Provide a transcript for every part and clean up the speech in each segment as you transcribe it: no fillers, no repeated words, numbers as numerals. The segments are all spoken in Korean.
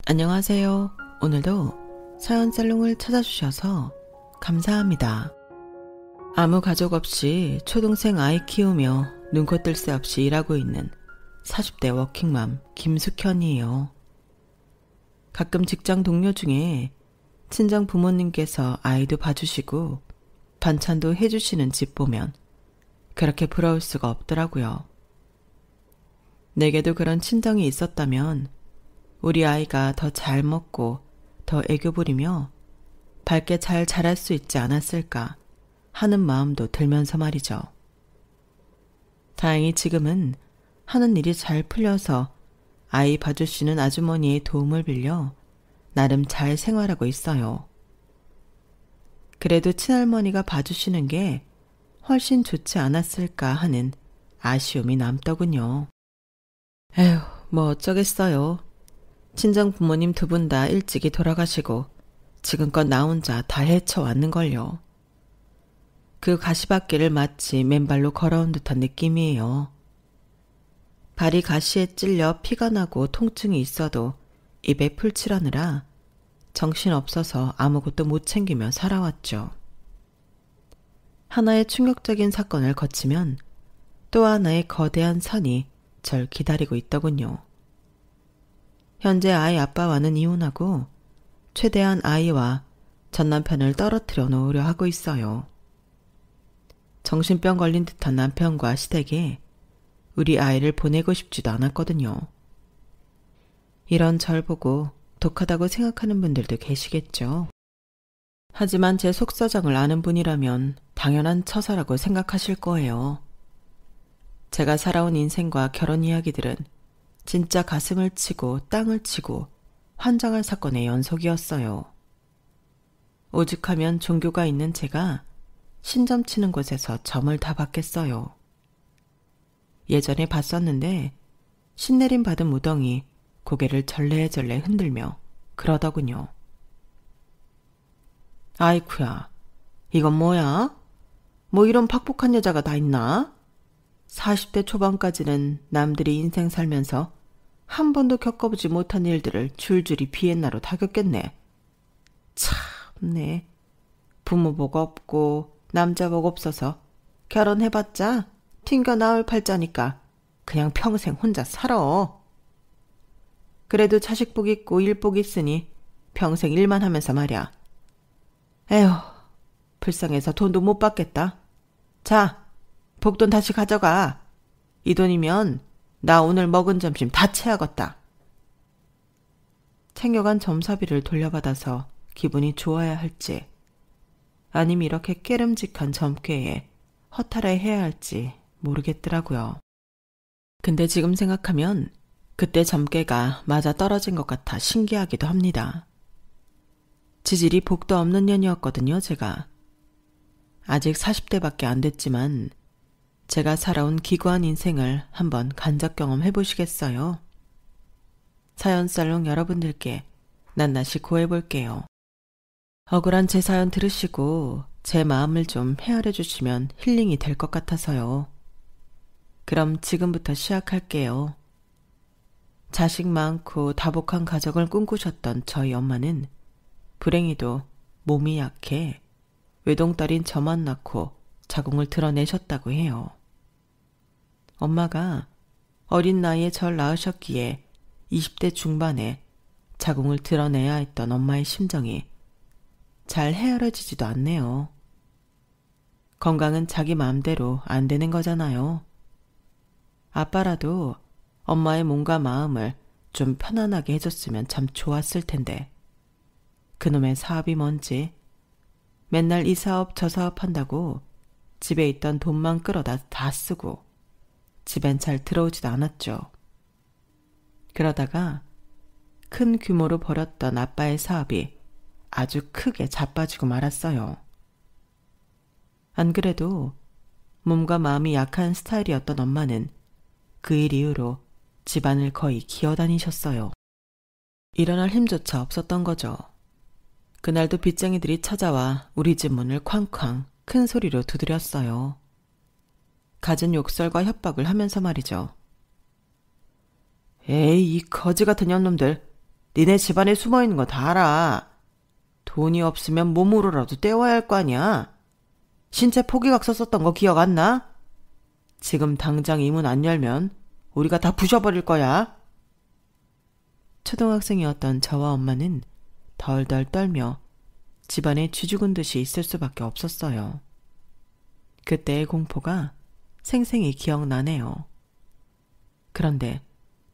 안녕하세요. 오늘도 사연살롱을 찾아주셔서 감사합니다. 아무 가족 없이 초동생 아이 키우며 눈코 뜰 새 없이 일하고 있는 40대 워킹맘 김숙현이에요. 가끔 직장 동료 중에 친정 부모님께서 아이도 봐주시고 반찬도 해주시는 집 보면 그렇게 부러울 수가 없더라고요. 내게도 그런 친정이 있었다면 우리 아이가 더 잘 먹고 더 애교 부리며 밝게 잘 자랄 수 있지 않았을까 하는 마음도 들면서 말이죠. 다행히 지금은 하는 일이 잘 풀려서 아이 봐주시는 아주머니의 도움을 빌려 나름 잘 생활하고 있어요. 그래도 친할머니가 봐주시는 게 훨씬 좋지 않았을까 하는 아쉬움이 남더군요. 에휴, 뭐 어쩌겠어요. 친정 부모님 두 분 다 일찍이 돌아가시고 지금껏 나 혼자 다 헤쳐왔는걸요. 그 가시밭길을 마치 맨발로 걸어온 듯한 느낌이에요. 발이 가시에 찔려 피가 나고 통증이 있어도 입에 풀칠하느라 정신없어서 아무것도 못 챙기며 살아왔죠. 하나의 충격적인 사건을 거치면 또 하나의 거대한 산이 절 기다리고 있더군요. 현재 아이 아빠와는 이혼하고 최대한 아이와 전 남편을 떨어뜨려 놓으려 하고 있어요. 정신병 걸린 듯한 남편과 시댁에 우리 아이를 보내고 싶지도 않았거든요. 이런 절 보고 독하다고 생각하는 분들도 계시겠죠. 하지만 제 속사정을 아는 분이라면 당연한 처사라고 생각하실 거예요. 제가 살아온 인생과 결혼 이야기들은 진짜 가슴을 치고 땅을 치고 환장할 사건의 연속이었어요. 오죽하면 종교가 있는 제가 신점 치는 곳에서 점을 다 받겠어요. 예전에 봤었는데 신내림 받은 무덩이 고개를 절레절레 흔들며 그러더군요. 아이쿠야, 이건 뭐야? 뭐 이런 팍폭한 여자가 다 있나? 40대 초반까지는 남들이 인생 살면서 한 번도 겪어보지 못한 일들을 줄줄이 비엔나로 다 겪겠네. 참네. 부모 복 없고 남자 복 없어서 결혼해봤자 튕겨 나올 팔자니까 그냥 평생 혼자 살아. 그래도 자식 복 있고 일 복 있으니 평생 일만 하면서 말이야. 에휴, 불쌍해서 돈도 못 받겠다. 자, 복돈 다시 가져가. 이 돈이면 나 오늘 먹은 점심 다 채야겠다. 챙겨간 점사비를 돌려받아서 기분이 좋아야 할지 아니면 이렇게 깨름직한 점괘에 허탈해해야 할지 모르겠더라고요. 근데 지금 생각하면 그때 점괘가 맞아 떨어진 것 같아 신기하기도 합니다. 지질이 복도 없는 년이었거든요, 제가. 아직 40대밖에 안 됐지만 제가 살아온 기구한 인생을 한번 간접 경험해 보시겠어요? 사연살롱 여러분들께 낱낱이 고해볼게요. 억울한 제 사연 들으시고 제 마음을 좀 헤아려 주시면 힐링이 될 것 같아서요. 그럼 지금부터 시작할게요. 자식 많고 다복한 가정을 꿈꾸셨던 저희 엄마는 불행히도 몸이 약해 외동딸인 저만 낳고 자궁을 드러내셨다고 해요. 엄마가 어린 나이에 절 낳으셨기에 20대 중반에 자궁을 드러내야 했던 엄마의 심정이 잘 헤아려지지도 않네요. 건강은 자기 마음대로 안 되는 거잖아요. 아빠라도 엄마의 몸과 마음을 좀 편안하게 해줬으면 참 좋았을 텐데 그놈의 사업이 뭔지 맨날 이 사업 저 사업 한다고 집에 있던 돈만 끌어다 다 쓰고 집엔 잘 들어오지도 않았죠. 그러다가 큰 규모로 벌였던 아빠의 사업이 아주 크게 자빠지고 말았어요. 안 그래도 몸과 마음이 약한 스타일이었던 엄마는 그 일 이후로 집안을 거의 기어다니셨어요. 일어날 힘조차 없었던 거죠. 그날도 빚쟁이들이 찾아와 우리 집 문을 쾅쾅 큰 소리로 두드렸어요. 갖은 욕설과 협박을 하면서 말이죠. 에이, 이 거지 같은 년놈들. 니네 집안에 숨어있는 거 다 알아. 돈이 없으면 몸으로라도 때워야 할 거 아니야. 신체 포기각서 썼던 거 기억 안 나? 지금 당장 이 문 안 열면 우리가 다 부셔버릴 거야. 초등학생이었던 저와 엄마는 덜덜 떨며 집안에 쥐죽은 듯이 있을 수밖에 없었어요. 그때의 공포가 생생히 기억나네요. 그런데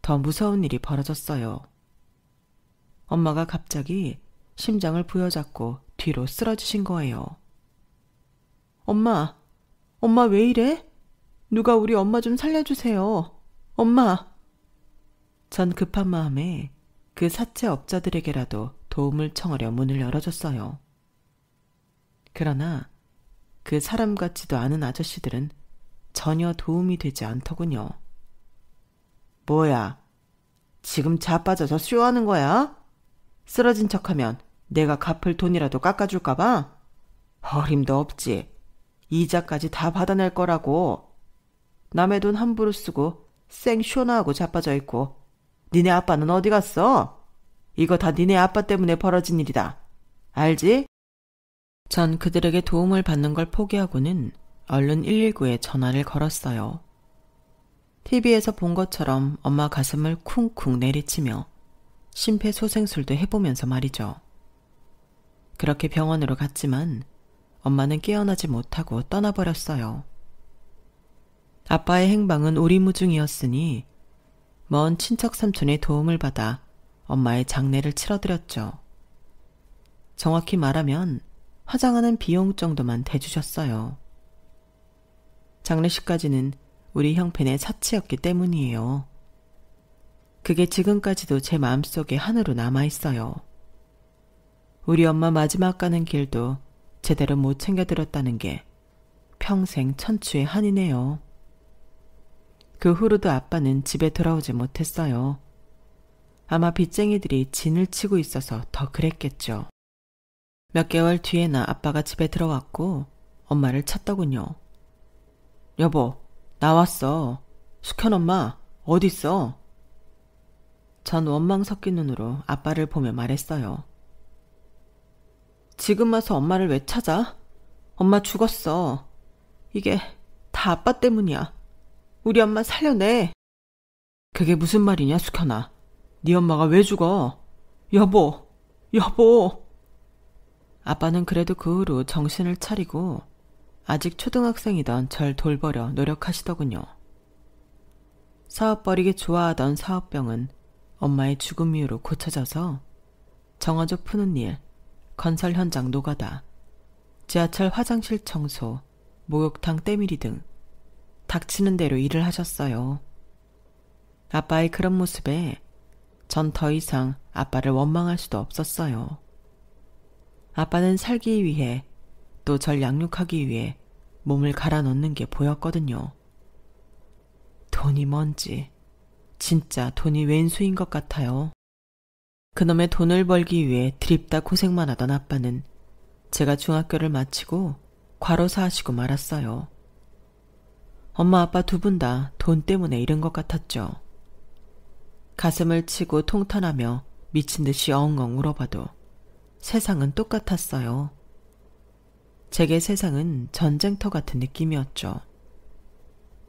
더 무서운 일이 벌어졌어요. 엄마가 갑자기 심장을 부여잡고 뒤로 쓰러지신 거예요. 엄마 왜 이래? 누가 우리 엄마 좀 살려주세요. 엄마! 전 급한 마음에 그 사채업자들에게라도 도움을 청하려 문을 열어줬어요. 그러나 그 사람 같지도 않은 아저씨들은 전혀 도움이 되지 않더군요. 뭐야? 지금 자빠져서 쇼하는 거야? 쓰러진 척하면 내가 갚을 돈이라도 깎아줄까봐? 어림도 없지. 이자까지 다 받아낼 거라고. 남의 돈 함부로 쓰고 쌩 쇼나하고 자빠져 있고 니네 아빠는 어디 갔어? 이거 다 니네 아빠 때문에 벌어진 일이다. 알지? 전 그들에게 도움을 받는 걸 포기하고는 얼른 119에 전화를 걸었어요. TV에서 본 것처럼 엄마 가슴을 쿵쿵 내리치며 심폐소생술도 해보면서 말이죠. 그렇게 병원으로 갔지만 엄마는 깨어나지 못하고 떠나버렸어요. 아빠의 행방은 오리무중이었으니 먼 친척 삼촌의 도움을 받아 엄마의 장례를 치러드렸죠. 정확히 말하면 화장하는 비용 정도만 대주셨어요. 장례식까지는 우리 형편의 사치였기 때문이에요. 그게 지금까지도 제 마음속에 한으로 남아있어요. 우리 엄마 마지막 가는 길도 제대로 못 챙겨드렸다는 게 평생 천추의 한이네요. 그 후로도 아빠는 집에 돌아오지 못했어요. 아마 빚쟁이들이 진을 치고 있어서 더 그랬겠죠. 몇 개월 뒤에나 아빠가 집에 들어왔고 엄마를 찾더군요. 여보, 나왔어. 숙현 엄마, 어딨어? 전 원망 섞인 눈으로 아빠를 보며 말했어요. 지금 와서 엄마를 왜 찾아? 엄마 죽었어. 이게 다 아빠 때문이야. 우리 엄마 살려내. 그게 무슨 말이냐, 숙현아. 네 엄마가 왜 죽어? 여보. 아빠는 그래도 그 후로 정신을 차리고 아직 초등학생이던 절 돌보려 노력하시더군요. 사업 벌이기 좋아하던 사업병은 엄마의 죽음 이후로 고쳐져서 정화조 푸는 일, 건설 현장 노가다, 지하철 화장실 청소, 목욕탕 때밀이 등 닥치는 대로 일을 하셨어요. 아빠의 그런 모습에 전 더 이상 아빠를 원망할 수도 없었어요. 아빠는 살기 위해 또 절 양육하기 위해 몸을 갈아 넣는 게 보였거든요. 돈이 뭔지 진짜 돈이 웬수인 것 같아요. 그놈의 돈을 벌기 위해 드립다 고생만 하던 아빠는 제가 중학교를 마치고 과로사 하시고 말았어요. 엄마 아빠 두 분 다 돈 때문에 잃은 것 같았죠. 가슴을 치고 통탄하며 미친 듯이 엉엉 울어봐도 세상은 똑같았어요. 제게 세상은 전쟁터 같은 느낌이었죠.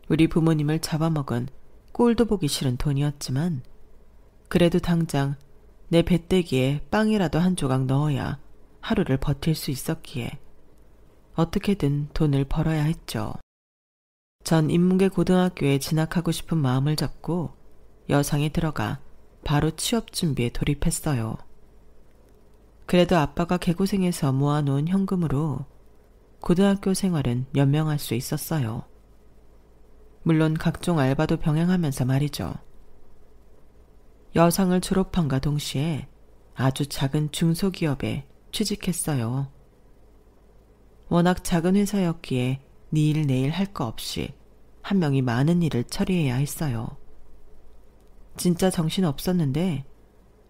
우리 부모님을 잡아먹은 꼴도 보기 싫은 돈이었지만 그래도 당장 내 배때기에 빵이라도 한 조각 넣어야 하루를 버틸 수 있었기에 어떻게든 돈을 벌어야 했죠. 전 인문계 고등학교에 진학하고 싶은 마음을 잡고 여상에 들어가 바로 취업 준비에 돌입했어요. 그래도 아빠가 개고생해서 모아놓은 현금으로 고등학교 생활은 연명할 수 있었어요. 물론 각종 알바도 병행하면서 말이죠. 여상을 졸업한과 동시에 아주 작은 중소기업에 취직했어요. 워낙 작은 회사였기에 니 일 내일 할 거 없이 한 명이 많은 일을 처리해야 했어요. 진짜 정신 없었는데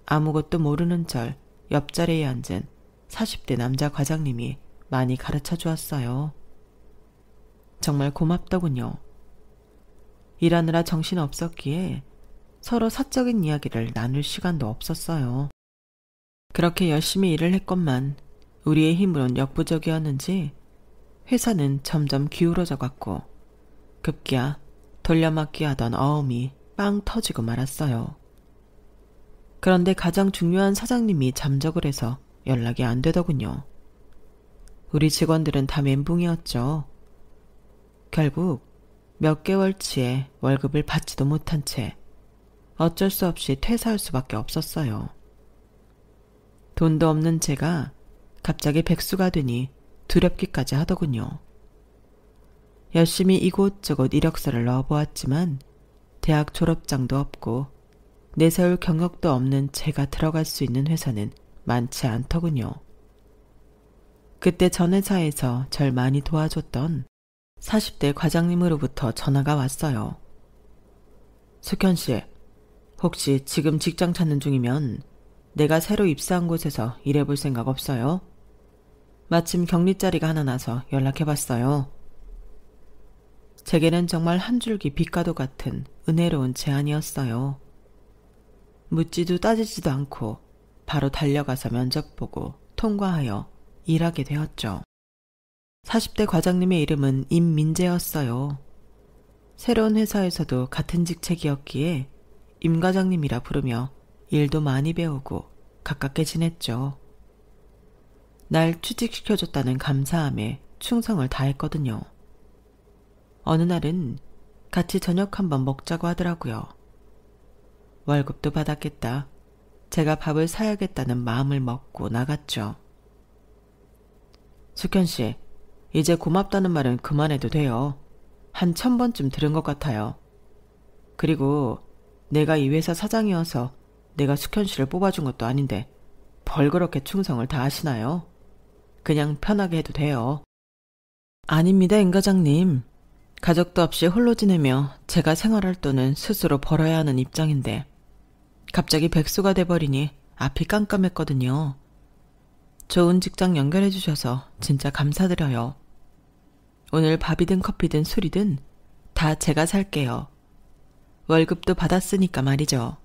아무것도 모르는 절 옆자리에 앉은 40대 남자 과장님이 많이 가르쳐 주었어요. 정말 고맙더군요. 일하느라 정신 없었기에 서로 사적인 이야기를 나눌 시간도 없었어요. 그렇게 열심히 일을 했건만 우리의 힘으론 역부족이었는지 회사는 점점 기울어져 갔고 급기야 돌려막기 하던 어음이 빵 터지고 말았어요. 그런데 가장 중요한 사장님이 잠적을 해서 연락이 안 되더군요. 우리 직원들은 다 멘붕이었죠. 결국 몇 개월치의 월급을 받지도 못한 채 어쩔 수 없이 퇴사할 수밖에 없었어요. 돈도 없는 제가 갑자기 백수가 되니 두렵기까지 하더군요. 열심히 이곳저곳 이력서를 넣어보았지만 대학 졸업장도 없고 내세울 경력도 없는 제가 들어갈 수 있는 회사는 많지 않더군요. 그때 전 회사에서 절 많이 도와줬던 40대 과장님으로부터 전화가 왔어요. 숙현 씨, 혹시 지금 직장 찾는 중이면 내가 새로 입사한 곳에서 일해볼 생각 없어요? 마침 격리 자리가 하나 나서 연락해봤어요. 제게는 정말 한 줄기 빛과도 같은 은혜로운 제안이었어요. 묻지도 따지지도 않고 바로 달려가서 면접 보고 통과하여 일하게 되었죠. 40대 과장님의 이름은 임민재였어요. 새로운 회사에서도 같은 직책이었기에 임 과장님이라 부르며 일도 많이 배우고 가깝게 지냈죠. 날 취직시켜줬다는 감사함에 충성을 다했거든요. 어느 날은 같이 저녁 한번 먹자고 하더라고요. 월급도 받았겠다. 제가 밥을 사야겠다는 마음을 먹고 나갔죠. 숙현 씨, 이제 고맙다는 말은 그만해도 돼요. 한 1000번쯤 들은 것 같아요. 그리고 내가 이 회사 사장이어서 내가 숙현 씨를 뽑아준 것도 아닌데 벌 그렇게 충성을 다 하시나요? 그냥 편하게 해도 돼요. 아닙니다, 임 과장님. 가족도 없이 홀로 지내며 제가 생활할 돈은 스스로 벌어야 하는 입장인데 갑자기 백수가 돼버리니 앞이 깜깜했거든요. 좋은 직장 연결해 주셔서 진짜 감사드려요. 오늘 밥이든 커피든 술이든 다 제가 살게요. 월급도 받았으니까 말이죠.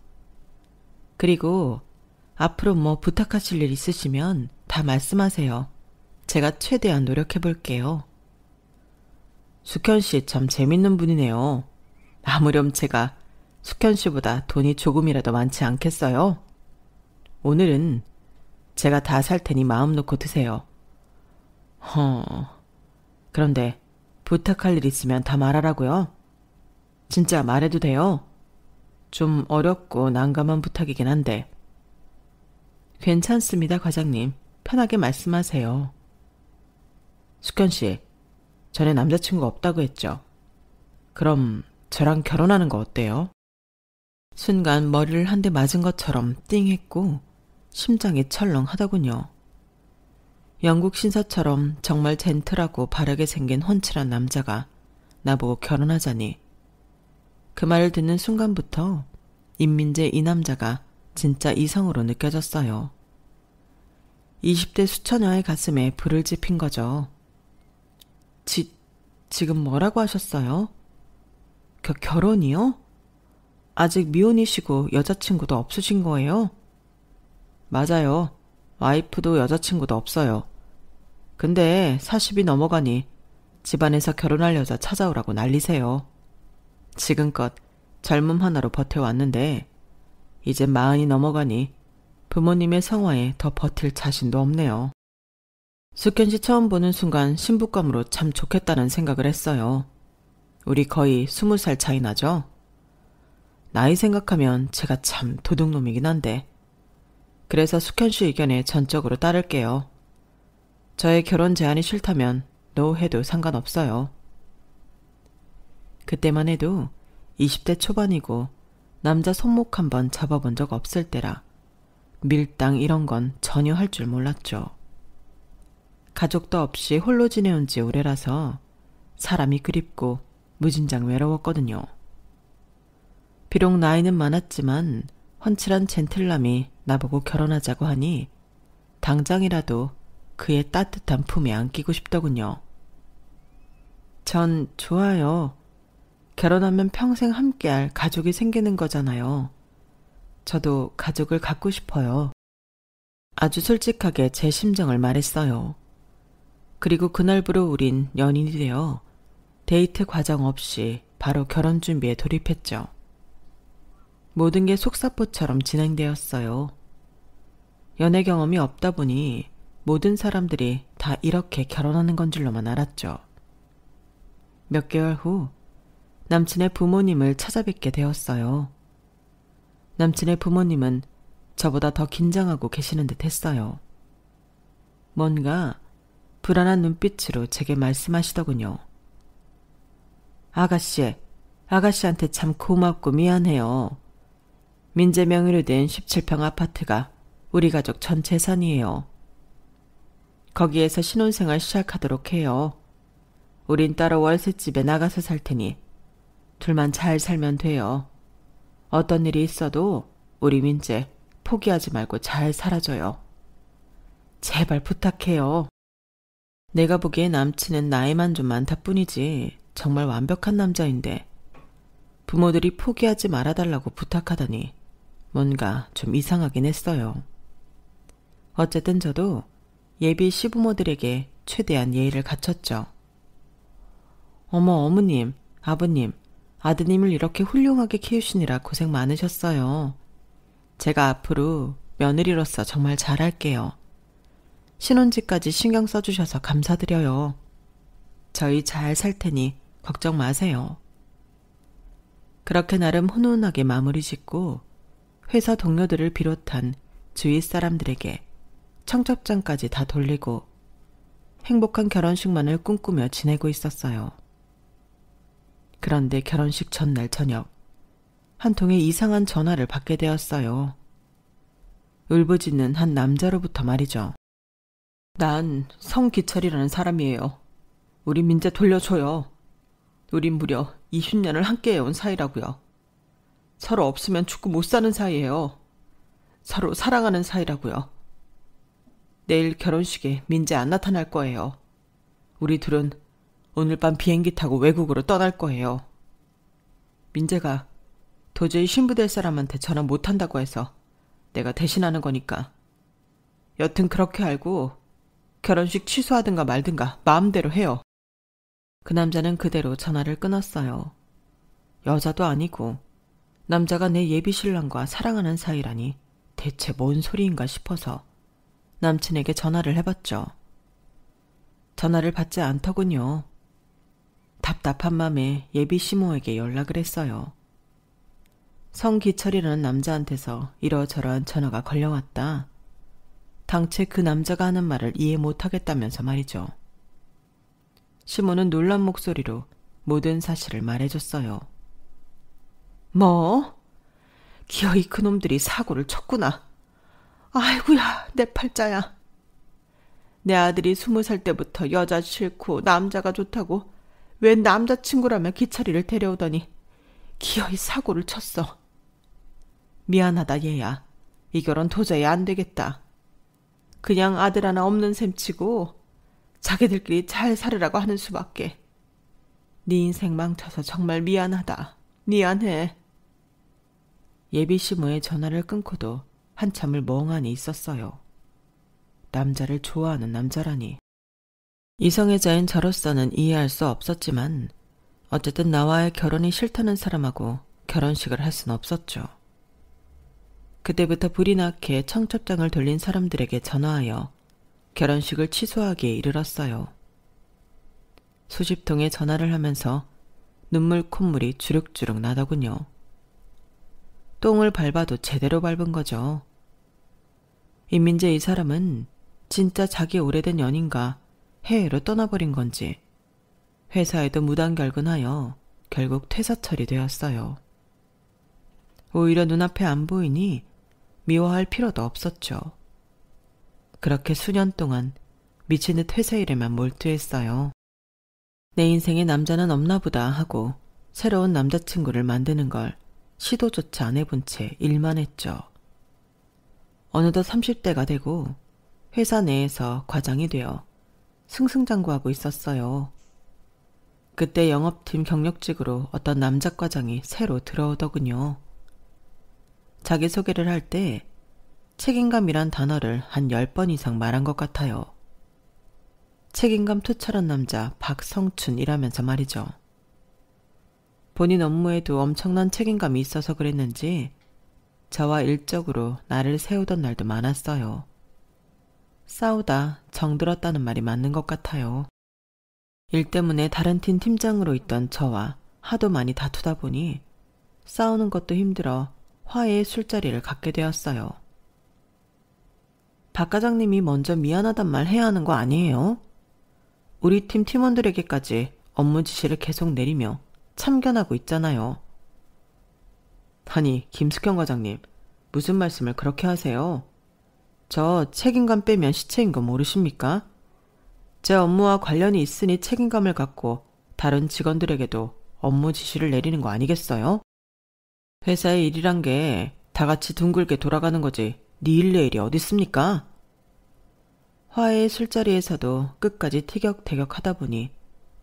그리고 앞으로 뭐 부탁하실 일 있으시면 다 말씀하세요. 제가 최대한 노력해 볼게요. 숙현 씨 참 재밌는 분이네요. 아무렴 제가 숙현 씨보다 돈이 조금이라도 많지 않겠어요? 오늘은 제가 다 살 테니 마음 놓고 드세요. 그런데 부탁할 일 있으면 다 말하라고요? 진짜 말해도 돼요? 좀 어렵고 난감한 부탁이긴 한데. 괜찮습니다, 과장님. 편하게 말씀하세요. 숙현 씨, 전에 남자친구 없다고 했죠? 그럼 저랑 결혼하는 거 어때요? 순간 머리를 한 대 맞은 것처럼 띵했고 심장이 철렁하더군요. 영국 신사처럼 정말 젠틀하고 바르게 생긴 훤칠한 남자가 나보고 결혼하자니 그 말을 듣는 순간부터 임민재 이 남자가 진짜 이성으로 느껴졌어요. 20대 수처녀의 가슴에 불을 지핀 거죠. 지금 뭐라고 하셨어요? 결혼이요? 아직 미혼이시고 여자친구도 없으신 거예요? 맞아요. 와이프도 여자친구도 없어요. 근데 40이 넘어가니 집안에서 결혼할 여자 찾아오라고 난리세요. 지금껏 젊음 하나로 버텨왔는데 이제 40이 넘어가니 부모님의 성화에 더 버틸 자신도 없네요. 숙현 씨 처음 보는 순간 신부감으로 참 좋겠다는 생각을 했어요. 우리 거의 20살 차이 나죠? 나이 생각하면 제가 참 도둑놈이긴 한데 그래서 숙현 씨 의견에 전적으로 따를게요. 저의 결혼 제안이 싫다면 노 해도 상관없어요. 그때만 해도 20대 초반이고 남자 손목 한번 잡아본 적 없을 때라 밀당 이런 건 전혀 할 줄 몰랐죠. 가족도 없이 홀로 지내온 지 오래라서 사람이 그립고 무진장 외로웠거든요. 비록 나이는 많았지만 훤칠한 젠틀남이 나보고 결혼하자고 하니 당장이라도 그의 따뜻한 품에 안기고 싶더군요. 전 좋아요. 결혼하면 평생 함께할 가족이 생기는 거잖아요. 저도 가족을 갖고 싶어요. 아주 솔직하게 제 심정을 말했어요. 그리고 그날부로 우린 연인이 되어 데이트 과정 없이 바로 결혼 준비에 돌입했죠. 모든 게 속사포처럼 진행되었어요. 연애 경험이 없다 보니 모든 사람들이 다 이렇게 결혼하는 건 줄로만 알았죠. 몇 개월 후 남친의 부모님을 찾아뵙게 되었어요. 남친의 부모님은 저보다 더 긴장하고 계시는 듯 했어요. 뭔가 불안한 눈빛으로 제게 말씀하시더군요. 아가씨한테 참 고맙고 미안해요. 민재 명의로 된 17평 아파트가 우리 가족 전 재산이에요. 거기에서 신혼생활 시작하도록 해요. 우린 따로 월세집에 나가서 살 테니 둘만 잘 살면 돼요. 어떤 일이 있어도 우리 민재 포기하지 말고 잘 살아줘요. 제발 부탁해요. 내가 보기에 남친은 나이만 좀 많다 뿐이지 정말 완벽한 남자인데 부모들이 포기하지 말아달라고 부탁하다니 뭔가 좀 이상하긴 했어요. 어쨌든 저도 예비 시부모들에게 최대한 예의를 갖췄죠. 어머, 어머님, 아버님, 아드님을 이렇게 훌륭하게 키우시느라 고생 많으셨어요. 제가 앞으로 며느리로서 정말 잘할게요. 신혼집까지 신경 써주셔서 감사드려요. 저희 잘 살 테니 걱정 마세요. 그렇게 나름 훈훈하게 마무리 짓고 회사 동료들을 비롯한 주위 사람들에게 청첩장까지 다 돌리고 행복한 결혼식만을 꿈꾸며 지내고 있었어요. 그런데 결혼식 전날 저녁 한 통의 이상한 전화를 받게 되었어요. 울부짖는 한 남자로부터 말이죠. 난 성기철이라는 사람이에요. 우리 민재 돌려줘요. 우린 무려 20년을 함께 해온 사이라고요. 서로 없으면 죽고 못 사는 사이예요. 서로 사랑하는 사이라고요. 내일 결혼식에 민재 안 나타날 거예요. 우리 둘은 오늘 밤 비행기 타고 외국으로 떠날 거예요. 민재가 도저히 신부될 사람한테 전화 못한다고 해서 내가 대신하는 거니까. 여튼 그렇게 알고 결혼식 취소하든가 말든가 마음대로 해요. 그 남자는 그대로 전화를 끊었어요. 여자도 아니고 남자가 내 예비 신랑과 사랑하는 사이라니 대체 뭔 소리인가 싶어서 남친에게 전화를 해봤죠. 전화를 받지 않더군요. 답답한 맘에 예비 시모에게 연락을 했어요. 성기철이라는 남자한테서 이러저러한 전화가 걸려왔다. 당최 그 남자가 하는 말을 이해 못하겠다면서 말이죠. 시모는 놀란 목소리로 모든 사실을 말해줬어요. 뭐? 기어이 그놈들이 사고를 쳤구나. 아이고야, 내 팔자야. 내 아들이 20살 때부터 여자 싫고 남자가 좋다고 웬 남자친구라며 기철이를 데려오더니 기어이 사고를 쳤어. 미안하다 얘야. 이 결혼 도저히 안 되겠다. 그냥 아들 하나 없는 셈 치고 자기들끼리 잘 살으라고 하는 수밖에. 네 인생 망쳐서 정말 미안하다. 미안해. 예비 시모의 전화를 끊고도 한참을 멍하니 있었어요. 남자를 좋아하는 남자라니. 이성애자인 저로서는 이해할 수 없었지만 어쨌든 나와의 결혼이 싫다는 사람하고 결혼식을 할 수는 없었죠. 그때부터 불이 나게 청첩장을 돌린 사람들에게 전화하여 결혼식을 취소하기에 이르렀어요. 수십 통의 전화를 하면서 눈물 콧물이 주룩주룩 나더군요. 똥을 밟아도 제대로 밟은 거죠. 임민재 이 사람은 진짜 자기 오래된 연인과 해외로 떠나버린 건지 회사에도 무단결근하여 결국 퇴사 처리되었어요. 오히려 눈앞에 안 보이니 미워할 필요도 없었죠. 그렇게 수년 동안 미친 듯 회사 일에만 몰두했어요. 내 인생에 남자는 없나 보다 하고 새로운 남자친구를 만드는 걸 시도조차 안 해본 채 일만 했죠. 어느덧 30대가 되고 회사 내에서 과장이 되어 승승장구하고 있었어요. 그때 영업팀 경력직으로 어떤 남자 과장이 새로 들어오더군요. 자기소개를 할 때 책임감이란 단어를 한 10번 이상 말한 것 같아요. 책임감 투철한 남자 박성춘이라면서 말이죠. 본인 업무에도 엄청난 책임감이 있어서 그랬는지 저와 일적으로 나를 세우던 날도 많았어요. 싸우다 정들었다는 말이 맞는 것 같아요. 일 때문에 다른 팀 팀장으로 있던 저와 하도 많이 다투다 보니 싸우는 것도 힘들어 화해의 술자리를 갖게 되었어요. 박 과장님이 먼저 미안하단 말 해야 하는 거 아니에요? 우리 팀 팀원들에게까지 업무 지시를 계속 내리며 참견하고 있잖아요. 아니, 김숙현 과장님, 무슨 말씀을 그렇게 하세요? 저 책임감 빼면 시체인 거 모르십니까? 제 업무와 관련이 있으니 책임감을 갖고 다른 직원들에게도 업무 지시를 내리는 거 아니겠어요? 회사의 일이란 게 다 같이 둥글게 돌아가는 거지 네 일 내 일이 어디 있습니까? 화해의 술자리에서도 끝까지 티격태격 하다 보니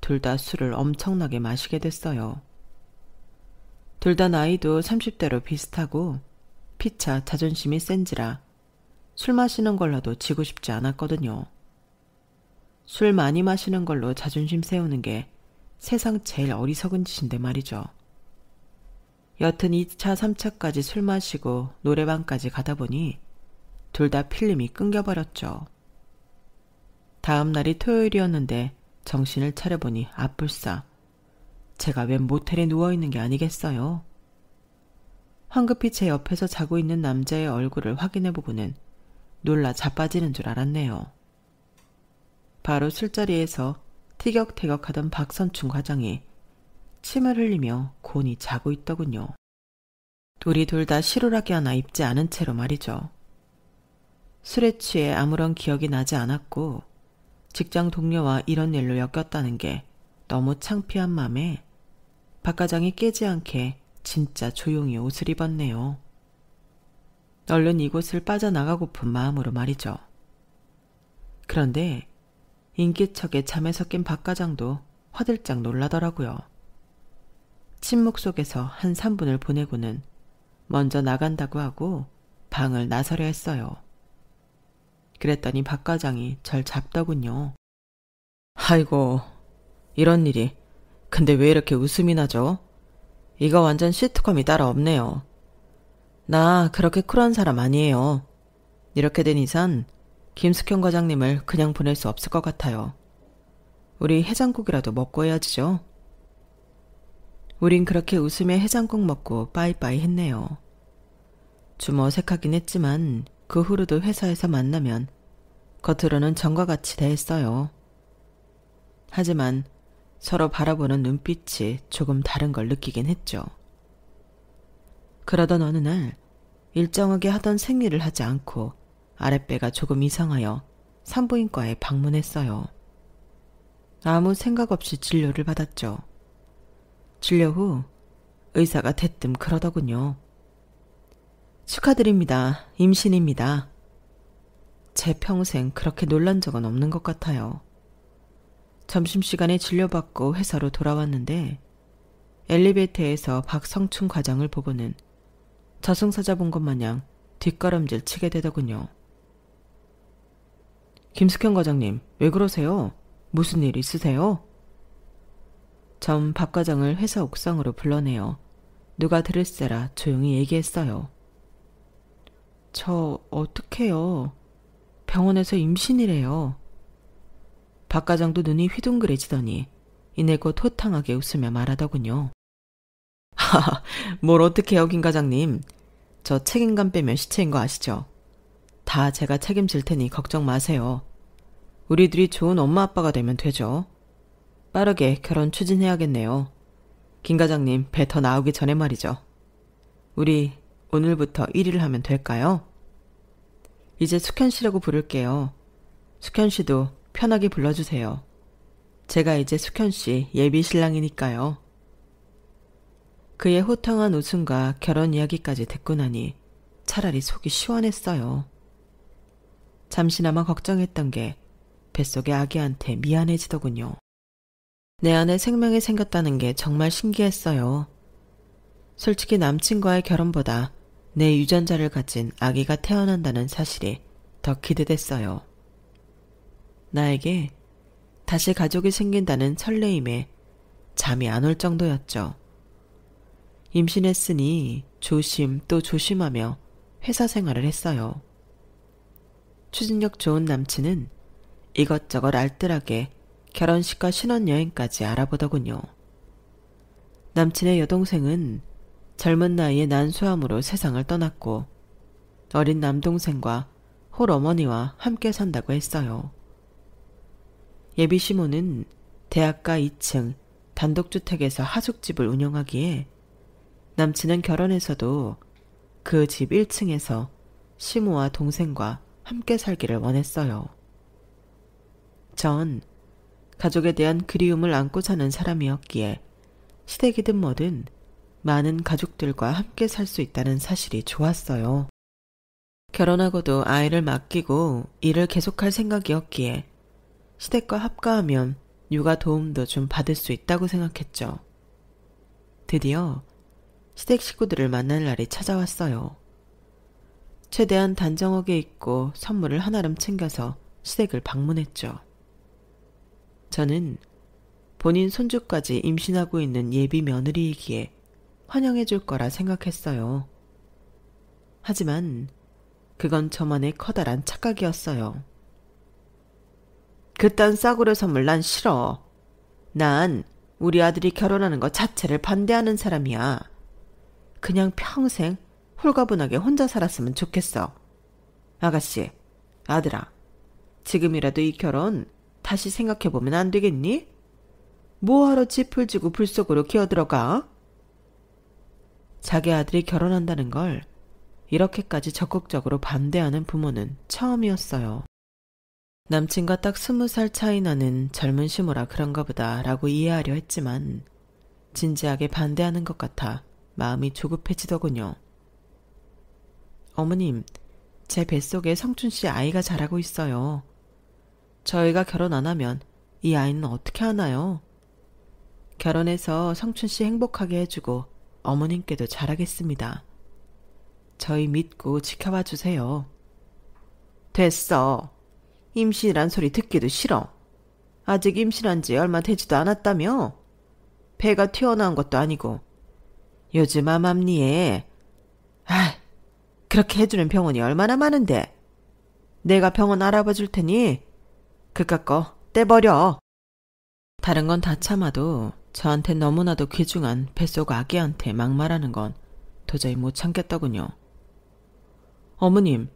둘 다 술을 엄청나게 마시게 됐어요. 둘 다 나이도 30대로 비슷하고 피차 자존심이 센지라 술 마시는 걸로도 지고 싶지 않았거든요. 술 많이 마시는 걸로 자존심 세우는 게 세상 제일 어리석은 짓인데 말이죠. 여튼 2차, 3차까지 술 마시고 노래방까지 가다 보니 둘 다 필름이 끊겨버렸죠. 다음 날이 토요일이었는데 정신을 차려보니 아뿔싸. 제가 웬 모텔에 누워있는 게 아니겠어요? 황급히 제 옆에서 자고 있는 남자의 얼굴을 확인해보고는 놀라 자빠지는 줄 알았네요. 바로 술자리에서 티격태격하던 박선춘 과장이 침을 흘리며 곤히 자고 있더군요. 우리 둘 다 실오라기 하나 입지 않은 채로 말이죠. 술에 취해 아무런 기억이 나지 않았고 직장 동료와 이런 일로 엮였다는 게 너무 창피한 맘에 박 과장이 깨지 않게 진짜 조용히 옷을 입었네요. 얼른 이곳을 빠져나가고픈 마음으로 말이죠. 그런데 인기척에 잠에서 깬 박 과장도 화들짝 놀라더라고요. 침묵 속에서 한 3분을 보내고는 먼저 나간다고 하고 방을 나서려 했어요. 그랬더니 박 과장이 절 잡더군요. 아이고, 이런 일이. 근데 왜 이렇게 웃음이 나죠? 이거 완전 시트콤이 따로 없네요. 나 그렇게 쿨한 사람 아니에요. 이렇게 된 이상 김숙현 과장님을 그냥 보낼 수 없을 것 같아요. 우리 해장국이라도 먹고 해야지죠. 우린 그렇게 웃으며 해장국 먹고 빠이빠이 했네요. 좀 어색하긴 했지만 그 후로도 회사에서 만나면 겉으로는 전과 같이 대했어요. 하지만 서로 바라보는 눈빛이 조금 다른 걸 느끼긴 했죠. 그러던 어느 날 일정하게 하던 생리를 하지 않고 아랫배가 조금 이상하여 산부인과에 방문했어요. 아무 생각 없이 진료를 받았죠. 진료 후 의사가 대뜸 그러더군요. 축하드립니다. 임신입니다. 제 평생 그렇게 놀란 적은 없는 것 같아요. 점심시간에 진료받고 회사로 돌아왔는데 엘리베이터에서 박성춘 과장을 보고는 저승사자 본 것 마냥 뒷걸음질 치게 되더군요. 김숙현 과장님, 왜 그러세요? 무슨 일 있으세요? 전 박 과장을 회사 옥상으로 불러내어 누가 들을세라 조용히 얘기했어요. 저 어떡해요. 병원에서 임신이래요. 박 과장도 눈이 휘둥그레지더니 이내 곧 호탕하게 웃으며 말하더군요. 하하, 뭘 어떡해요, 김 과장님. 저 책임감 빼면 시체인 거 아시죠? 다 제가 책임질 테니 걱정 마세요. 우리 둘이 좋은 엄마 아빠가 되면 되죠. 빠르게 결혼 추진해야겠네요. 김 과장님 배 더 나오기 전에 말이죠. 우리 오늘부터 1위를 하면 될까요? 이제 숙현 씨라고 부를게요. 숙현 씨도 편하게 불러주세요. 제가 이제 숙현 씨 예비 신랑이니까요. 그의 호탕한 웃음과 결혼 이야기까지 듣고 나니 차라리 속이 시원했어요. 잠시나마 걱정했던 게 뱃속의 아기한테 미안해지더군요. 내 안에 생명이 생겼다는 게 정말 신기했어요. 솔직히 남친과의 결혼보다 내 유전자를 가진 아기가 태어난다는 사실이 더 기대됐어요. 나에게 다시 가족이 생긴다는 설레임에 잠이 안 올 정도였죠. 임신했으니 조심 또 조심하며 회사 생활을 했어요. 추진력 좋은 남친은 이것저것 알뜰하게 결혼식과 신혼여행까지 알아보더군요. 남친의 여동생은 젊은 나이에 난소암으로 세상을 떠났고 어린 남동생과 홀어머니와 함께 산다고 했어요. 예비 시모는 대학가 2층 단독주택에서 하숙집을 운영하기에 남친은 결혼해서도 그 집 1층에서 시모와 동생과 함께 살기를 원했어요. 전 가족에 대한 그리움을 안고 사는 사람이었기에 시댁이든 뭐든 많은 가족들과 함께 살 수 있다는 사실이 좋았어요. 결혼하고도 아이를 맡기고 일을 계속할 생각이었기에 시댁과 합가하면 육아 도움도 좀 받을 수 있다고 생각했죠. 드디어 시댁 식구들을 만날 날이 찾아왔어요. 최대한 단정하게 입고 선물을 한아름 챙겨서 시댁을 방문했죠. 저는 본인 손주까지 임신하고 있는 예비 며느리이기에 환영해 줄 거라 생각했어요. 하지만 그건 저만의 커다란 착각이었어요. 그딴 싸구려 선물 난 싫어. 난 우리 아들이 결혼하는 것 자체를 반대하는 사람이야. 그냥 평생 홀가분하게 혼자 살았으면 좋겠어. 아가씨, 아들아, 지금이라도 이 결혼 다시 생각해보면 안 되겠니? 뭐하러 짚을 지고 불 속으로 기어들어가? 자기 아들이 결혼한다는 걸 이렇게까지 적극적으로 반대하는 부모는 처음이었어요. 남친과 딱 20살 차이 나는 젊은 시모라 그런가 보다 라고 이해하려 했지만 진지하게 반대하는 것 같아 마음이 조급해지더군요. 어머님, 제 뱃속에 성춘씨 아이가 자라고 있어요. 저희가 결혼 안 하면 이 아이는 어떻게 하나요? 결혼해서 성춘씨 행복하게 해주고 어머님께도 잘하겠습니다. 저희 믿고 지켜봐 주세요. 됐어. 임신이란 소리 듣기도 싫어. 아직 임신한 지 얼마 되지도 않았다며? 배가 튀어나온 것도 아니고. 요즘 암암리에 그렇게 해주는 병원이 얼마나 많은데. 내가 병원 알아봐 줄 테니 그깟 거 떼버려. 다른 건 다 참아도 저한테 너무나도 귀중한 뱃속 아기한테 막말하는 건 도저히 못 참겠더군요. 어머님,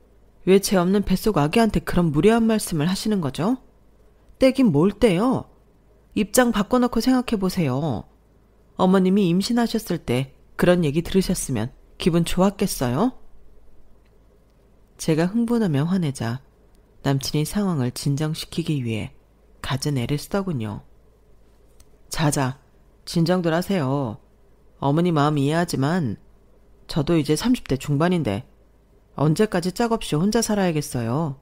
왜 제 없는 뱃속 아기한테 그런 무례한 말씀을 하시는 거죠? 떼긴 뭘 떼요? 입장 바꿔놓고 생각해보세요. 어머님이 임신하셨을 때 그런 얘기 들으셨으면 기분 좋았겠어요? 제가 흥분하며 화내자 남친이 상황을 진정시키기 위해 갖은 애를 쓰더군요. 자자, 진정들 하세요. 어머니 마음 이해하지만 저도 이제 30대 중반인데 언제까지 짝없이 혼자 살아야겠어요.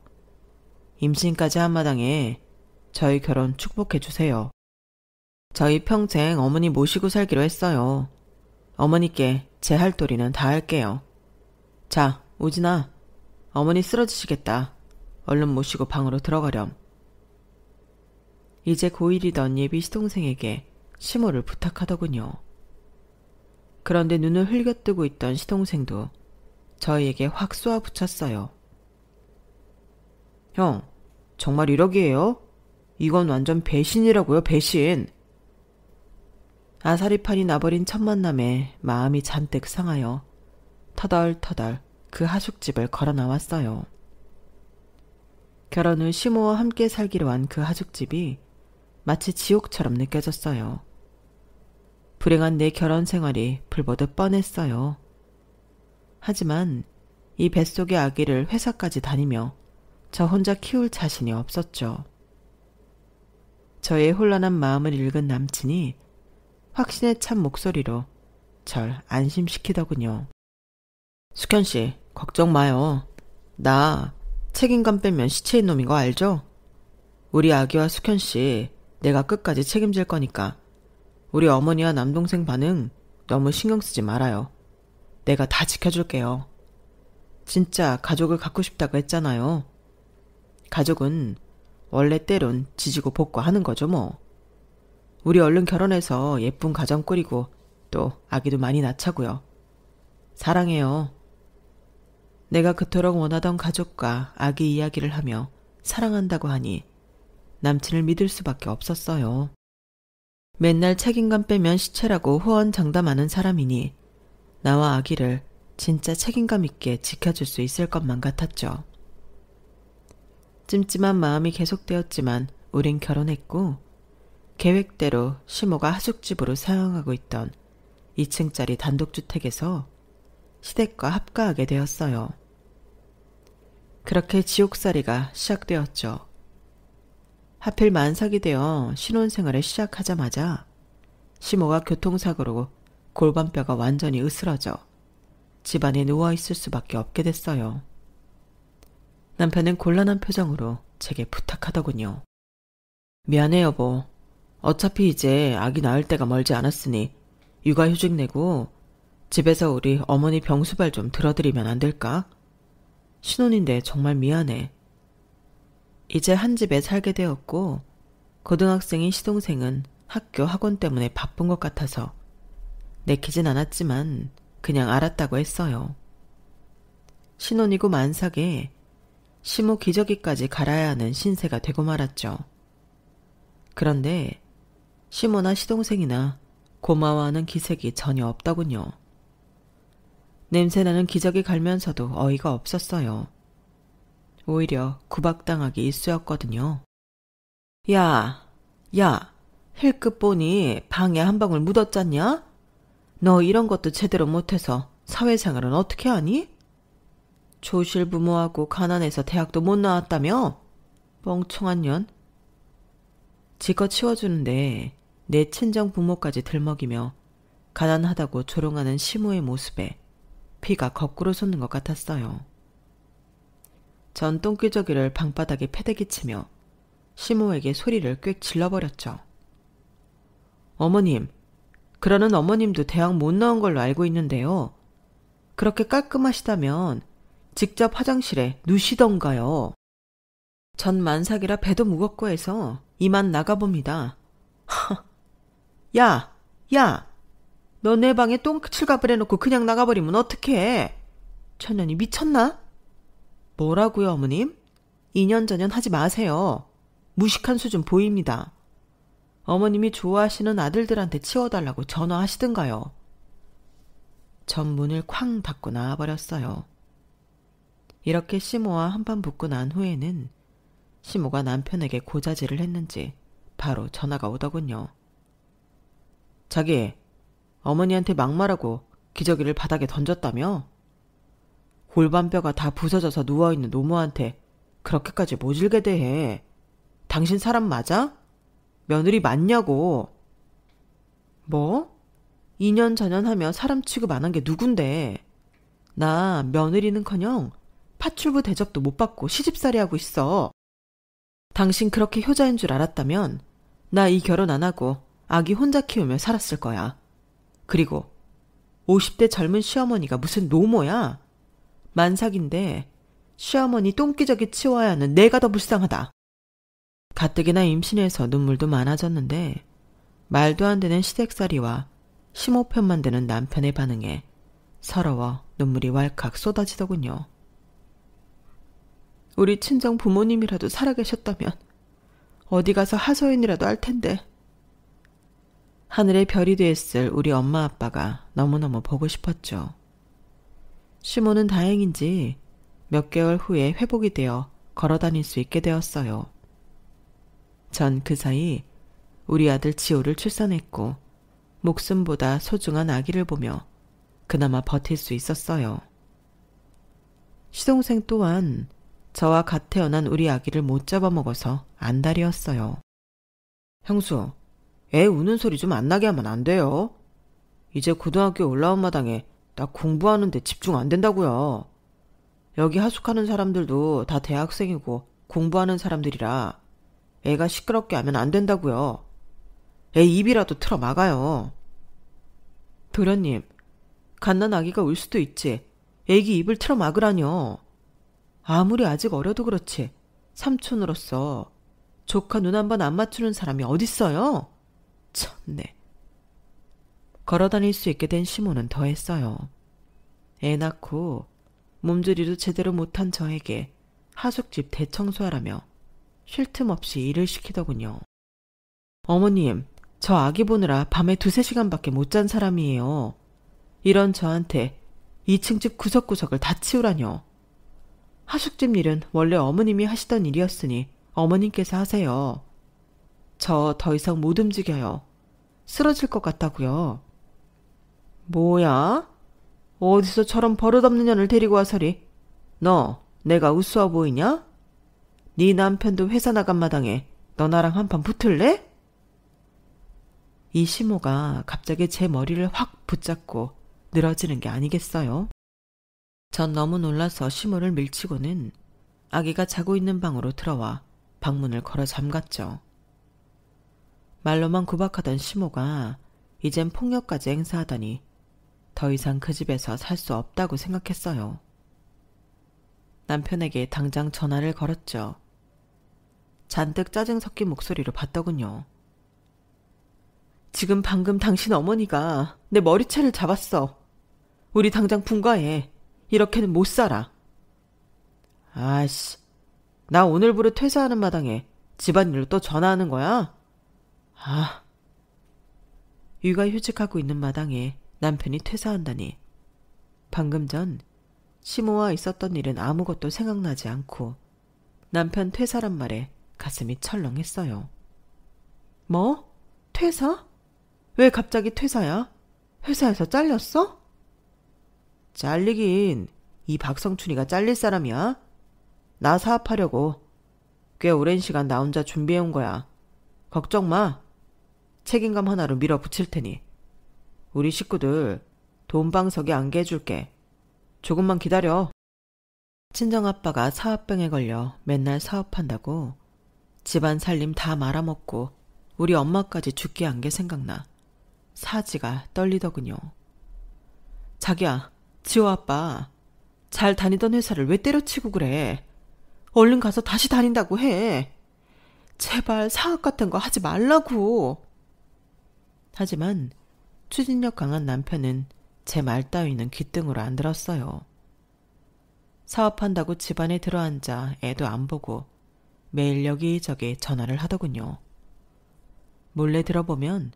임신까지 한마당에 저희 결혼 축복해 주세요. 저희 평생 어머니 모시고 살기로 했어요. 어머니께 제 할 도리는 다 할게요. 자, 우진아, 어머니 쓰러지시겠다. 얼른 모시고 방으로 들어가렴. 이제 고1이던 예비 시동생에게 시모를 부탁하더군요. 그런데 눈을 흘겨뜨고 있던 시동생도 저희에게 확 쏘아붙였어요. 형, 정말 1억이에요? 이건 완전 배신이라고요, 배신. 아사리판이 나버린 첫 만남에 마음이 잔뜩 상하여 터덜터덜 그 하숙집을 걸어 나왔어요. 결혼 후 시모와 함께 살기로 한 그 하숙집이 마치 지옥처럼 느껴졌어요. 불행한 내 결혼 생활이 불보듯 뻔했어요. 하지만 이 뱃속의 아기를 회사까지 다니며 저 혼자 키울 자신이 없었죠. 저의 혼란한 마음을 읽은 남친이 확신에 찬 목소리로 절 안심시키더군요. 숙현씨, 걱정 마요. 나 책임감 빼면 시체인 놈인 거 알죠? 우리 아기와 숙현씨 내가 끝까지 책임질 거니까 우리 어머니와 남동생 반응 너무 신경 쓰지 말아요. 내가 다 지켜줄게요. 진짜 가족을 갖고 싶다고 했잖아요. 가족은 원래 때론 지지고 볶고 하는 거죠 뭐. 우리 얼른 결혼해서 예쁜 가정 꾸리고 또 아기도 많이 낳자고요. 사랑해요. 내가 그토록 원하던 가족과 아기 이야기를 하며 사랑한다고 하니 남친을 믿을 수밖에 없었어요. 맨날 책임감 빼면 시체라고 호언장담하는 사람이니 나와 아기를 진짜 책임감 있게 지켜줄 수 있을 것만 같았죠. 찜찜한 마음이 계속되었지만 우린 결혼했고 계획대로 시모가 하숙집으로 사용하고 있던 2층짜리 단독주택에서 시댁과 합가하게 되었어요. 그렇게 지옥살이가 시작되었죠. 하필 만삭이 되어 신혼생활을 시작하자마자 시모가 교통사고로 골반뼈가 완전히 으스러져 집안에 누워있을 수밖에 없게 됐어요. 남편은 곤란한 표정으로 제게 부탁하더군요. 미안해 여보. 어차피 이제 아기 낳을 때가 멀지 않았으니 육아휴직 내고 집에서 우리 어머니 병수발 좀 들어드리면 안 될까? 신혼인데 정말 미안해. 이제 한 집에 살게 되었고 고등학생인 시동생은 학교 학원 때문에 바쁜 것 같아서 내키진 않았지만 그냥 알았다고 했어요. 신혼이고 만삭에 시모 기저귀까지 갈아야 하는 신세가 되고 말았죠. 그런데 시모나 시동생이나 고마워하는 기색이 전혀 없더군요. 냄새나는 기저귀 갈면서도 어이가 없었어요. 오히려 구박당하기 일쑤였거든요. 야, 힐끗 보니 방에 한 방울 묻었잖냐? 너 이런 것도 제대로 못해서 사회생활은 어떻게 하니? 조실부모하고 가난해서 대학도 못 나왔다며? 멍청한 년. 지껏 치워주는데 내 친정 부모까지 들먹이며 가난하다고 조롱하는 시모의 모습에 피가 거꾸로 솟는 것 같았어요. 전 똥기저귀를 방바닥에 패대기치며 시모에게 소리를 꽥 질러버렸죠. 어머님, 그러는 어머님도 대학 못 나온 걸로 알고 있는데요. 그렇게 깔끔하시다면 직접 화장실에 누시던가요. 전 만삭이라 배도 무겁고 해서 이만 나가봅니다. 야! 너 내 방에 똥칠갑을 해놓고 그냥 나가버리면 어떡해? 천년이 미쳤나? 뭐라고요, 어머님? 2년 전년 하지 마세요. 무식한 수준 보입니다. 어머님이 좋아하시는 아들들한테 치워달라고 전화하시든가요. 전 문을 쾅 닫고 나와버렸어요. 이렇게 시모와 한판 붙고 난 후에는 시모가 남편에게 고자질을 했는지 바로 전화가 오더군요. 자기, 어머니한테 막말하고 기저귀를 바닥에 던졌다며? 골반뼈가 다 부서져서 누워있는 노모한테 그렇게까지 모질게 대해. 당신 사람 맞아? 며느리 맞냐고. 뭐? 2년 전연하며 사람 취급 안 한 게 누군데. 나 며느리는커녕 파출부 대접도 못 받고 시집살이 하고 있어. 당신 그렇게 효자인 줄 알았다면 나 이 결혼 안 하고 아기 혼자 키우며 살았을 거야. 그리고 50대 젊은 시어머니가 무슨 노모야? 만삭인데 시어머니 똥기저귀 치워야 하는 내가 더 불쌍하다. 가뜩이나 임신해서 눈물도 많아졌는데 말도 안 되는 시댁살이와 심호편만 드는 남편의 반응에 서러워 눈물이 왈칵 쏟아지더군요. 우리 친정 부모님이라도 살아계셨다면 어디 가서 하소연이라도 할 텐데. 하늘의 별이 되었을 우리 엄마 아빠가 너무너무 보고 싶었죠. 시모는 다행인지 몇 개월 후에 회복이 되어 걸어다닐 수 있게 되었어요. 전 그 사이 우리 아들 지호를 출산했고 목숨보다 소중한 아기를 보며 그나마 버틸 수 있었어요. 시동생 또한 저와 갓 태어난 우리 아기를 못 잡아먹어서 안달이었어요. 형수, 애 우는 소리 좀 안 나게 하면 안 돼요. 이제 고등학교 올라온 마당에 나 공부하는데 집중 안 된다고요. 여기 하숙하는 사람들도 다 대학생이고 공부하는 사람들이라 애가 시끄럽게 하면 안 된다고요. 애 입이라도 틀어 막아요. 도련님, 갓난 아기가 울 수도 있지. 애기 입을 틀어 막으라뇨. 아무리 아직 어려도 그렇지. 삼촌으로서 조카 눈 한 번 안 맞추는 사람이 어딨어요? 참네. 걸어다닐 수 있게 된 시모는 더했어요. 애 낳고 몸조리도 제대로 못한 저에게 하숙집 대청소하라며 쉴 틈 없이 일을 시키더군요. 어머님, 저 아기 보느라 밤에 2-3시간밖에 못 잔 사람이에요. 이런 저한테 2층 집 구석구석을 다 치우라뇨. 하숙집 일은 원래 어머님이 하시던 일이었으니 어머님께서 하세요. 저 더 이상 못 움직여요. 쓰러질 것 같다고요. 뭐야? 어디서 저런 버릇없는 년을 데리고 와서리? 너 내가 우스워 보이냐? 네 남편도 회사 나간 마당에 너 나랑 한판 붙을래? 이 시모가 갑자기 제 머리를 확 붙잡고 늘어지는 게 아니겠어요? 전 너무 놀라서 시모를 밀치고는 아기가 자고 있는 방으로 들어와 방문을 걸어 잠갔죠. 말로만 구박하던 시모가 이젠 폭력까지 행사하다니 더 이상 그 집에서 살 수 없다고 생각했어요. 남편에게 당장 전화를 걸었죠. 잔뜩 짜증 섞인 목소리로 받더군요. 지금 방금 당신 어머니가 내 머리채를 잡았어. 우리 당장 분가해. 이렇게는 못 살아. 아이씨, 나 오늘부로 퇴사하는 마당에 집안일로 또 전화하는 거야? 아, 육아휴직하고 있는 마당에 남편이 퇴사한다니. 방금 전 시모와 있었던 일은 아무것도 생각나지 않고 남편 퇴사란 말에 가슴이 철렁했어요. 뭐? 퇴사? 왜 갑자기 퇴사야? 회사에서 잘렸어? 잘리긴 이 박성춘이가 잘릴 사람이야? 나 사업하려고 꽤 오랜 시간 나 혼자 준비해온 거야. 걱정 마. 책임감 하나로 밀어붙일 테니. 우리 식구들 돈방석에 안겨줄게. 조금만 기다려. 친정아빠가 사업병에 걸려 맨날 사업한다고 집안 살림 다 말아먹고 우리 엄마까지 죽게 한 게 생각나 사지가 떨리더군요. 자기야, 지호 아빠 잘 다니던 회사를 왜 때려치고 그래. 얼른 가서 다시 다닌다고 해. 제발 사업 같은 거 하지 말라고. 하지만 추진력 강한 남편은 제 말 따위는 귓등으로 안 들었어요. 사업한다고 집안에 들어앉아 애도 안 보고 매일 여기저기 전화를 하더군요. 몰래 들어보면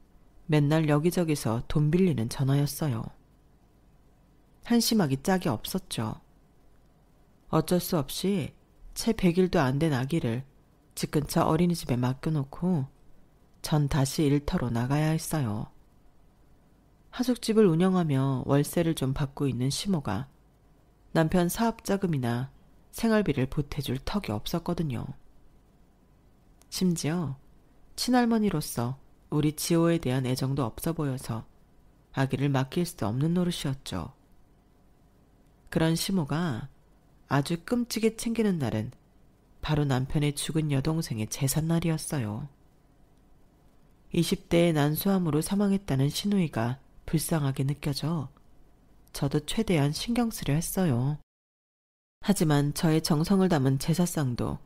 맨날 여기저기서 돈 빌리는 전화였어요. 한심하기 짝이 없었죠. 어쩔 수 없이 채 100일도 안 된 아기를 집 근처 어린이집에 맡겨놓고 전 다시 일터로 나가야 했어요. 하숙집을 운영하며 월세를 좀 받고 있는 시모가 남편 사업자금이나 생활비를 보태줄 턱이 없었거든요. 심지어 친할머니로서 우리 지호에 대한 애정도 없어 보여서 아기를 맡길 수 없는 노릇이었죠. 그런 시모가 아주 끔찍이 챙기는 날은 바로 남편의 죽은 여동생의 제삿날이었어요. 20대의 난소암으로 사망했다는 시누이가 불쌍하게 느껴져 저도 최대한 신경 쓰려 했어요. 하지만 저의 정성을 담은 제사상도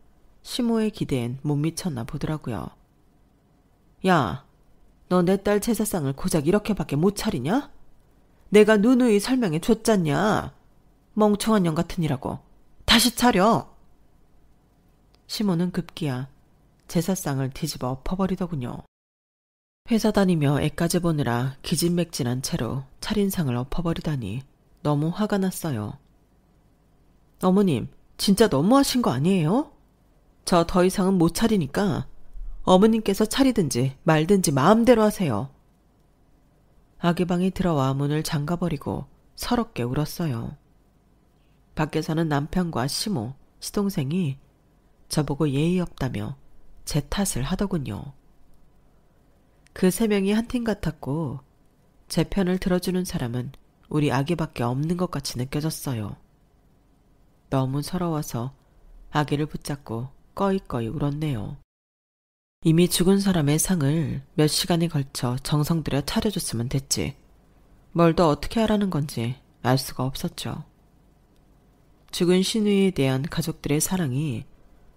시모의 기대엔 못 미쳤나 보더라고요. 야, 너 내 딸 제사상을 고작 이렇게밖에 못 차리냐? 내가 누누이 설명해 줬잖냐. 멍청한 년 같으니라고. 다시 차려. 시모는 급기야 제사상을 뒤집어 엎어버리더군요. 회사 다니며 애까지 보느라 기진맥진한 채로 차린 상을 엎어버리다니 너무 화가 났어요. 어머님, 진짜 너무하신 거 아니에요? 저 더 이상은 못 차리니까 어머님께서 차리든지 말든지 마음대로 하세요. 아기 방에 들어와 문을 잠가버리고 서럽게 울었어요. 밖에서는 남편과 시모, 시동생이 저보고 예의 없다며 제 탓을 하더군요. 그 3명이 한 팀 같았고 제 편을 들어주는 사람은 우리 아기밖에 없는 것 같이 느껴졌어요. 너무 서러워서 아기를 붙잡고 꺼이꺼이 울었네요. 이미 죽은 사람의 상을 몇 시간에 걸쳐 정성 들여 차려줬으면 됐지. 뭘 더 어떻게 하라는 건지 알 수가 없었죠. 죽은 신우이에 대한 가족들의 사랑이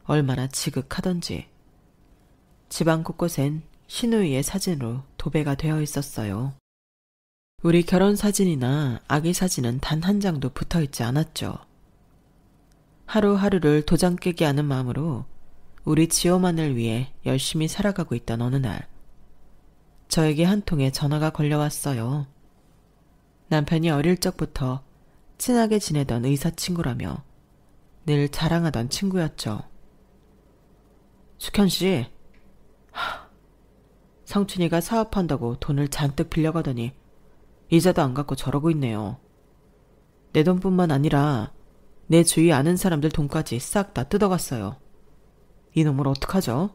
얼마나 지극하던지. 집안 곳곳엔 신우이의 사진으로 도배가 되어 있었어요. 우리 결혼 사진이나 아기 사진은 단 한 장도 붙어 있지 않았죠. 하루하루를 도장 깨기 하는 마음으로 우리 지호만을 위해 열심히 살아가고 있던 어느 날, 저에게 한 통의 전화가 걸려왔어요. 남편이 어릴 적부터 친하게 지내던 의사 친구라며 늘 자랑하던 친구였죠. 숙현 씨, 성춘이가 사업한다고 돈을 잔뜩 빌려가더니 이자도 안 갚고 저러고 있네요. 내 돈뿐만 아니라 내 주위 아는 사람들 돈까지 싹 다 뜯어갔어요. 이놈을 어떡하죠?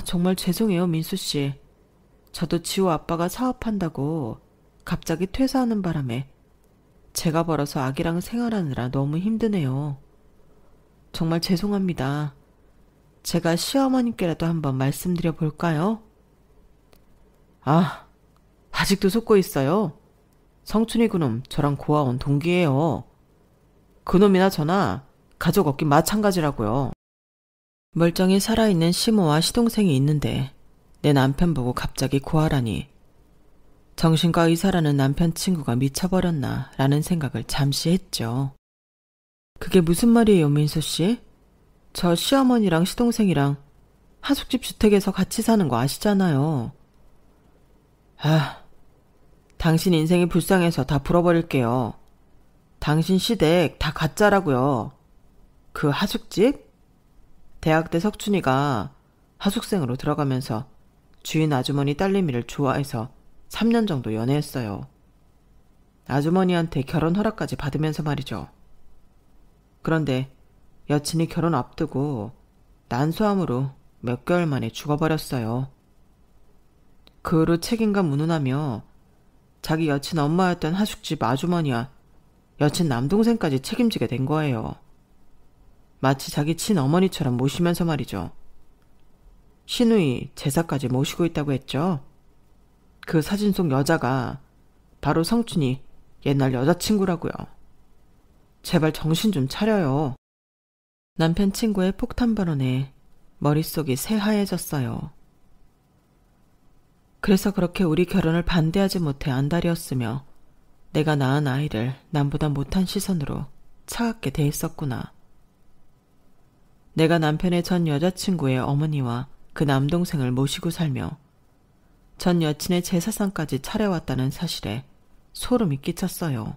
정말 죄송해요, 민수씨. 저도 지호 아빠가 사업한다고 갑자기 퇴사하는 바람에 제가 벌어서 아기랑 생활하느라 너무 힘드네요. 정말 죄송합니다. 제가 시어머님께라도 한번 말씀드려 볼까요? 아직도 속고 있어요. 성춘이 그놈 저랑 고아원 동기예요. 그놈이나 저나 가족 없긴 마찬가지라고요. 멀쩡히 살아있는 시모와 시동생이 있는데 내 남편 보고 갑자기 고아라니. 정신과 의사라는 남편 친구가 미쳐버렸나 라는 생각을 잠시 했죠. 그게 무슨 말이에요, 민수씨? 저 시어머니랑 시동생이랑 하숙집 주택에서 같이 사는 거 아시잖아요. 당신 인생이 불쌍해서 다 풀어버릴게요. 당신 시댁 다 가짜라고요. 그 하숙집? 대학 때 석춘이가 하숙생으로 들어가면서 주인 아주머니 딸내미를 좋아해서 3년 정도 연애했어요. 아주머니한테 결혼 허락까지 받으면서 말이죠. 그런데 여친이 결혼 앞두고 난소암으로 몇 개월 만에 죽어버렸어요. 그 후로 책임감 무능하며 자기 여친 엄마였던 하숙집 아주머니와 여친 남동생까지 책임지게 된 거예요. 마치 자기 친어머니처럼 모시면서 말이죠. 신우이 제사까지 모시고 있다고 했죠. 그 사진 속 여자가 바로 성춘이 옛날 여자친구라고요. 제발 정신 좀 차려요. 남편 친구의 폭탄 발언에 머릿속이 새하얘졌어요. 그래서 그렇게 우리 결혼을 반대하지 못해 안달이었으며 내가 낳은 아이를 남보다 못한 시선으로 차갑게 대했었구나. 내가 남편의 전 여자친구의 어머니와 그 남동생을 모시고 살며 전 여친의 제사상까지 차려왔다는 사실에 소름이 끼쳤어요.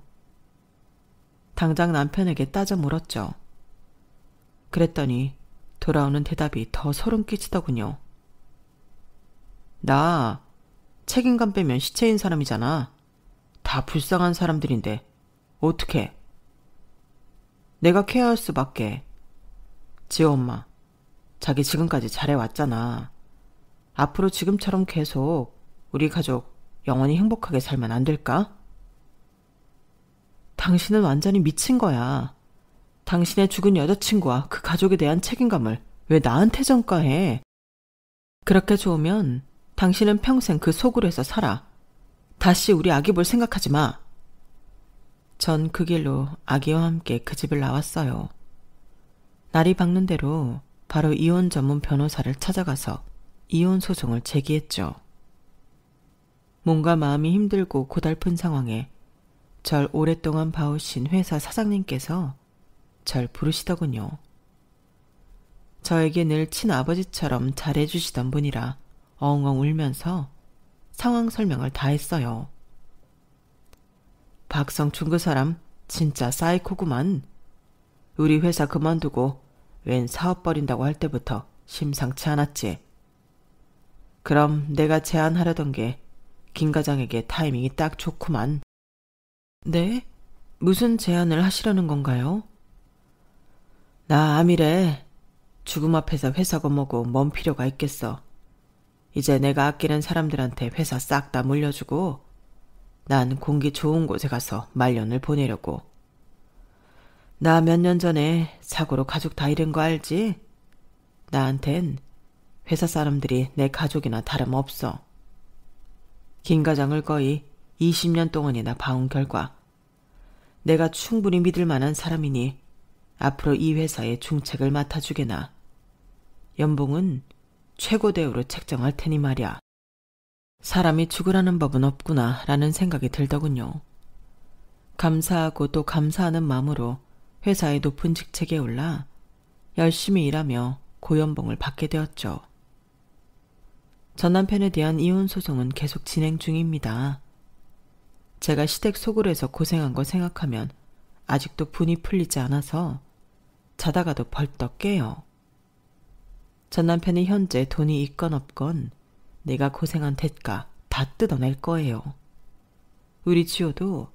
당장 남편에게 따져 물었죠. 그랬더니 돌아오는 대답이 더 소름 끼치더군요. 나 책임감 빼면 시체인 사람이잖아. 다 불쌍한 사람들인데 어떡해. 내가 케어할 수밖에. 지호 엄마, 자기 지금까지 잘해왔잖아. 앞으로 지금처럼 계속 우리 가족 영원히 행복하게 살면 안 될까? 당신은 완전히 미친 거야. 당신의 죽은 여자친구와 그 가족에 대한 책임감을 왜 나한테 전가해? 그렇게 좋으면 당신은 평생 그 속으로에서 살아. 다시 우리 아기 볼 생각하지 마. 전 그 길로 아기와 함께 그 집을 나왔어요. 날이 밝는 대로 바로 이혼 전문 변호사를 찾아가서 이혼 소송을 제기했죠. 몸과 마음이 힘들고 고달픈 상황에 절 오랫동안 봐오신 회사 사장님께서 절 부르시더군요. 저에게 늘 친아버지처럼 잘해주시던 분이라 엉엉 울면서 상황 설명을 다 했어요. 박성춘 그 사람 진짜 사이코구만. 우리 회사 그만두고 웬 사업 벌인다고 할 때부터 심상치 않았지. 그럼 내가 제안하려던 게 김 과장에게 타이밍이 딱 좋구만. 네? 무슨 제안을 하시려는 건가요? 나 암이래. 죽음 앞에서 회사고 뭐고 뭔 필요가 있겠어. 이제 내가 아끼는 사람들한테 회사 싹 다 물려주고 난 공기 좋은 곳에 가서 말년을 보내려고. 나 몇 년 전에 사고로 가족 다 잃은 거 알지? 나한텐 회사 사람들이 내 가족이나 다름없어. 김 과장을 거의 20년 동안이나 봐온 결과 내가 충분히 믿을 만한 사람이니 앞으로 이 회사의 중책을 맡아주게나. 연봉은 최고 대우로 책정할 테니 말이야. 사람이 죽으라는 법은 없구나 라는 생각이 들더군요. 감사하고 또 감사하는 마음으로 회사의 높은 직책에 올라 열심히 일하며 고연봉을 받게 되었죠. 전 남편에 대한 이혼 소송은 계속 진행 중입니다. 제가 시댁 소굴에서 고생한 거 생각하면 아직도 분이 풀리지 않아서 자다가도 벌떡 깨요. 전 남편이 현재 돈이 있건 없건 내가 고생한 대가 다 뜯어낼 거예요. 우리 지호도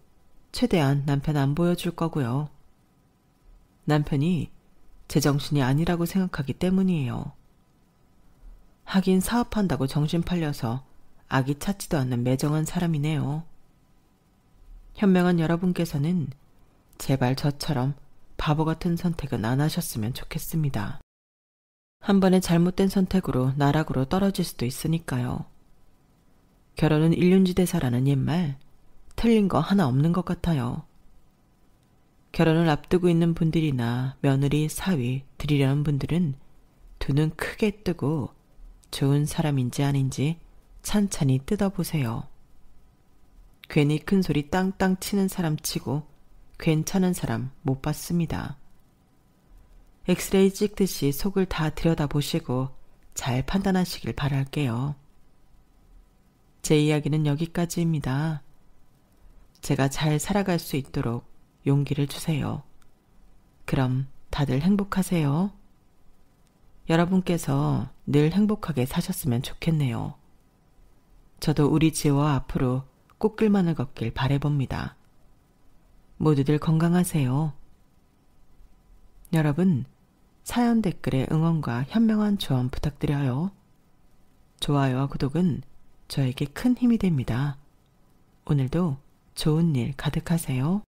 최대한 남편 안 보여줄 거고요. 남편이 제정신이 아니라고 생각하기 때문이에요. 하긴 사업한다고 정신 팔려서 아기 찾지도 않는 매정한 사람이네요. 현명한 여러분께서는 제발 저처럼 바보 같은 선택은 안 하셨으면 좋겠습니다. 한 번의 잘못된 선택으로 나락으로 떨어질 수도 있으니까요. 결혼은 일륜지대사라는 옛말, 틀린 거 하나 없는 것 같아요. 결혼을 앞두고 있는 분들이나 며느리, 사위 드리려는 분들은 두 눈 크게 뜨고 좋은 사람인지 아닌지 찬찬히 뜯어보세요. 괜히 큰 소리 땅땅 치는 사람 치고 괜찮은 사람 못 봤습니다. 엑스레이 찍듯이 속을 다 들여다보시고 잘 판단하시길 바랄게요. 제 이야기는 여기까지입니다. 제가 잘 살아갈 수 있도록 용기를 주세요. 그럼 다들 행복하세요. 여러분께서 늘 행복하게 사셨으면 좋겠네요. 저도 우리 지호와 앞으로 꽃길만을 걷길 바라봅니다. 모두들 건강하세요. 여러분, 사연 댓글에 응원과 현명한 조언 부탁드려요. 좋아요와 구독은 저에게 큰 힘이 됩니다. 오늘도 좋은 일 가득하세요.